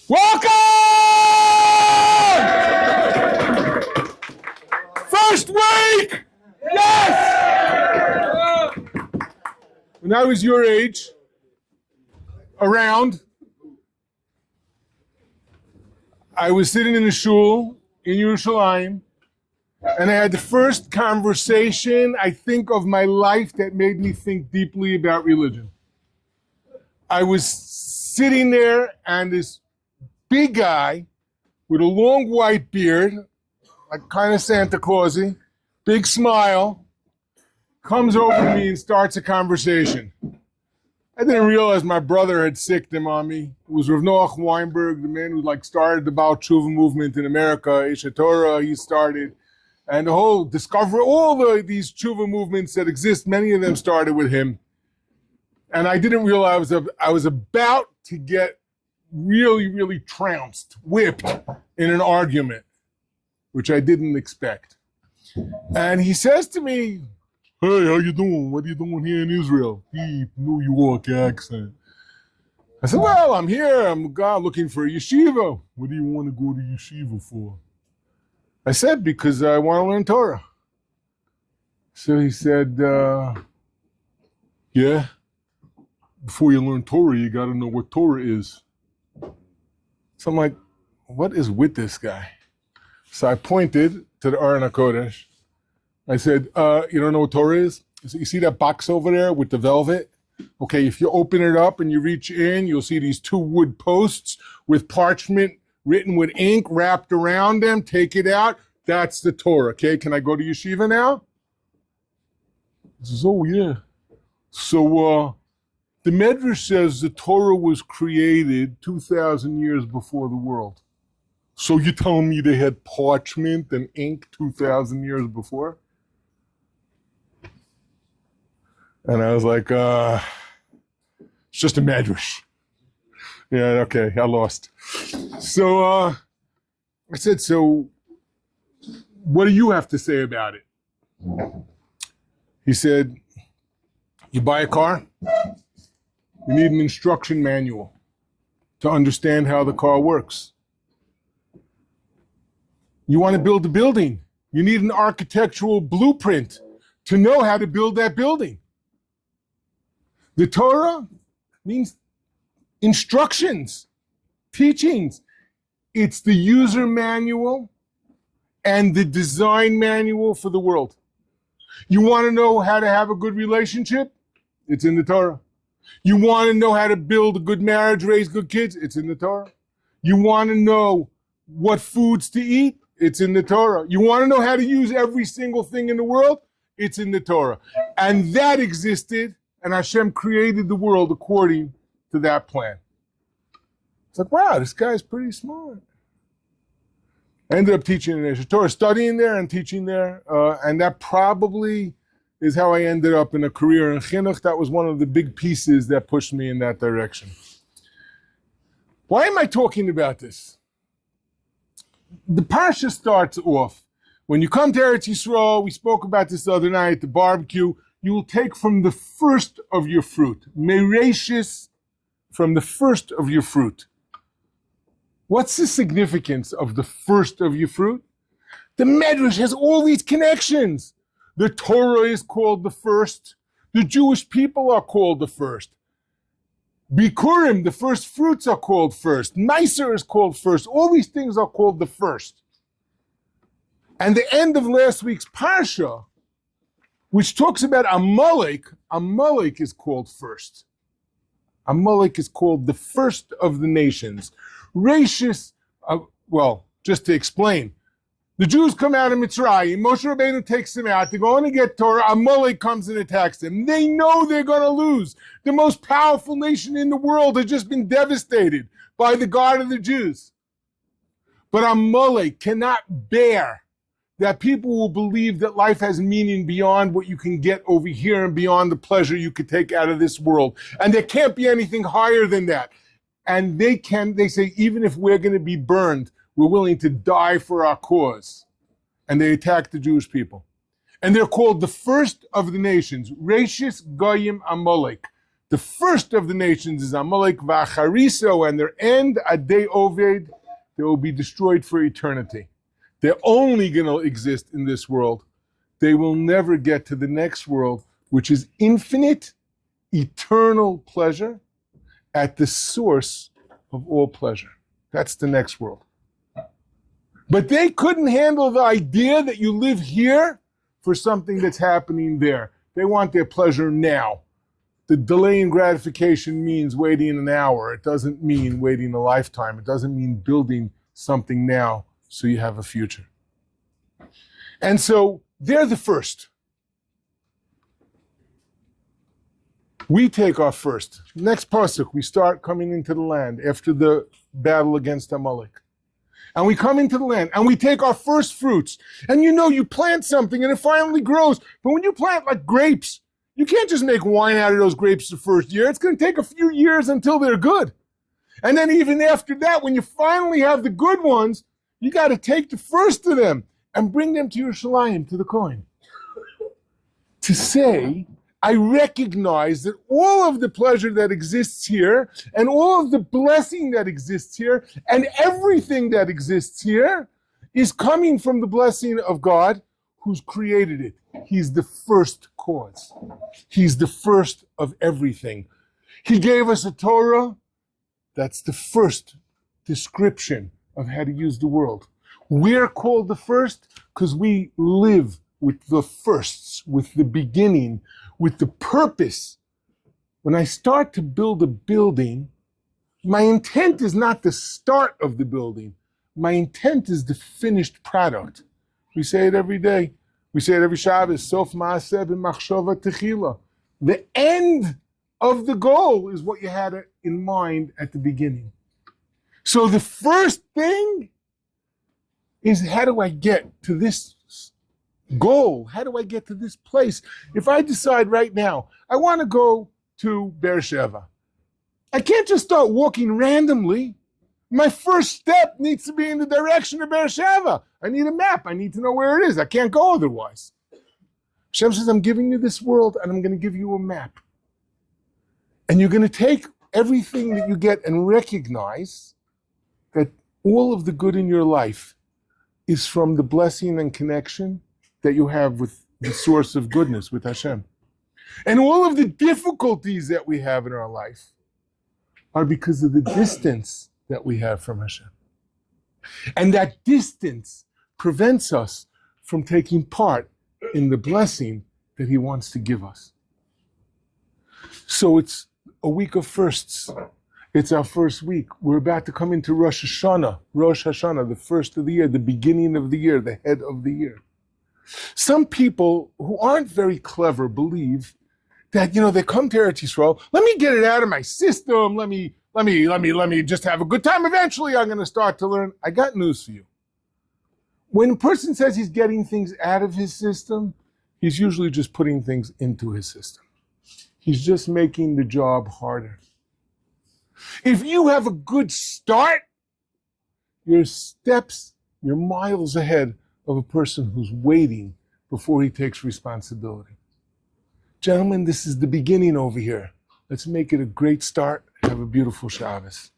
Welcome! First week! Yes! When I was your age, around, I was sitting in a shul in Yerushalayim, and I had the first conversation, I think, of my life that made me think deeply about religion. I was sitting there, and this big guy with a long white beard, like kind of Santa Clausy, big smile, comes over to me and starts a conversation. I didn't realize my brother had sicked him on me. It was Rav Noach Weinberg, the man who started the Baal Tshuva movement in America, Isha Torah, he started. And the whole discovery, these Tshuva movements that exist, many of them started with him. And I didn't realize I was about to get really, really trounced, whipped in an argument, which I didn't expect. And he says to me, "Hey, how you doing? What are you doing here in Israel?" Deep New York accent. I said, "Well, I'm here. I'm looking for a yeshiva." "What do you want to go to yeshiva for?" I said, "Because I want to learn Torah." So he said, "Yeah, before you learn Torah, you got to know what Torah is." So I'm like, what is with this guy? So I pointed to the Aron HaKodesh. I said, you don't know what Torah is? You see that box over there with the velvet? Okay, if you open it up and you reach in, you'll see these two wood posts with parchment written with ink wrapped around them. Take it out. That's the Torah. Okay, can I go to yeshiva now? He says, "Oh, yeah." So the Medrash says the Torah was created 2,000 years before the world. So you telling me they had parchment and ink 2,000 years before? And I was like, it's just a Medrash. Yeah, okay, I lost. So I said, "So what do you have to say about it?" He said, "You buy a car, you need an instruction manual to understand how the car works. You want to build a building, you need an architectural blueprint to know how to build that building. The Torah means instructions, teachings. It's the user manual and the design manual for the world. You want to know how to have a good relationship? It's in the Torah. You want to know how to build a good marriage, raise good kids? It's in the Torah. You want to know what foods to eat? It's in the Torah. You want to know how to use every single thing in the world? It's in the Torah." And that existed, and Hashem created the world according to that plan. It's like, wow, this guy's pretty smart. I ended up teaching in Torah, studying there and teaching there, and that probably is how I ended up in a career in chinuch. That was one of the big pieces that pushed me in that direction. Why am I talking about this? The Parshas starts off, when you come to Eretz Yisrael, we spoke about this the other night at the barbecue, you will take from the first of your fruit, mereishis, from the first of your fruit. What's the significance of the first of your fruit? The Medrash has all these connections. The Torah is called the first. The Jewish people are called the first. Bikurim, the first fruits, are called first. Meiser is called first. All these things are called the first. And the end of last week's Parsha, which talks about Amalek is called first. Amalek is called the first of the nations. Rashis, just to explain, the Jews come out of Mitzrayim, Moshe Rabbeinu takes them out, they're going to get Torah, Amalek comes and attacks them. They know they're going to lose. The most powerful nation in the world has just been devastated by the God of the Jews. But Amalek cannot bear that people will believe that life has meaning beyond what you can get over here and beyond the pleasure you could take out of this world. And there can't be anything higher than that. And they say, even if we're going to be burned, we're willing to die for our cause. And they attack the Jewish people. And they're called the first of the nations, Rashis Goyim Amalek, The first of the nations is Amalek v'achariso, and their end, adei oved, they will be destroyed for eternity. They're only going to exist in this world. They will never get to the next world, which is infinite, eternal pleasure at the source of all pleasure. That's the next world. But they couldn't handle the idea that you live here for something that's happening there. They want their pleasure now. The delay in gratification means waiting an hour. It doesn't mean waiting a lifetime. It doesn't mean building something now so you have a future. And so they're the first. We take our first. Next pasuk, we start coming into the land after the battle against Amalek. And we come into the land and we take our first fruits. And you plant something and it finally grows. But when you plant like grapes, you can't just make wine out of those grapes the first year. It's going to take a few years until they're good. And then even after that, when you finally have the good ones, you got to take the first of them and bring them to Yerushalayim, to the Kohen. To say, I recognize that all of the pleasure that exists here and all of the blessing that exists here and everything that exists here is coming from the blessing of God who's created it. He's the first cause. He's the first of everything. He gave us a Torah. That's the first description of how to use the world. We're called the first because we live with the firsts, with the beginning, with the purpose. When I start to build a building, my intent is not the start of the building. My intent is the finished product. We say it every day. We say it every Shabbos. Sof ma'aseh b'machshava techila. The end of the goal is what you had in mind at the beginning. So the first thing is, how do I get to this goal? How do I get to this place? If I decide right now, I want to go to Beersheba, I can't just start walking randomly. My first step needs to be in the direction of Beersheba. I need a map. I need to know where it is. I can't go otherwise. Hashem says, I'm giving you this world and I'm going to give you a map. And you're going to take everything that you get and recognize that all of the good in your life is from the blessing and connection that you have with the source of goodness, with Hashem. And all of the difficulties that we have in our life are because of the distance that we have from Hashem. And that distance prevents us from taking part in the blessing that He wants to give us. So it's a week of firsts. It's our first week. We're about to come into Rosh Hashanah, the first of the year, the beginning of the year, the head of the year. Some people who aren't very clever believe that, they come to Eretz Yisrael, let me get it out of my system, let me just have a good time. Eventually I'm going to start to learn. I got news for you. When a person says he's getting things out of his system, he's usually just putting things into his system. He's just making the job harder. If you have a good start, your steps, you're miles ahead of a person who's waiting before he takes responsibility. Gentlemen, this is the beginning over here. Let's make it a great start. Have a beautiful Shabbos.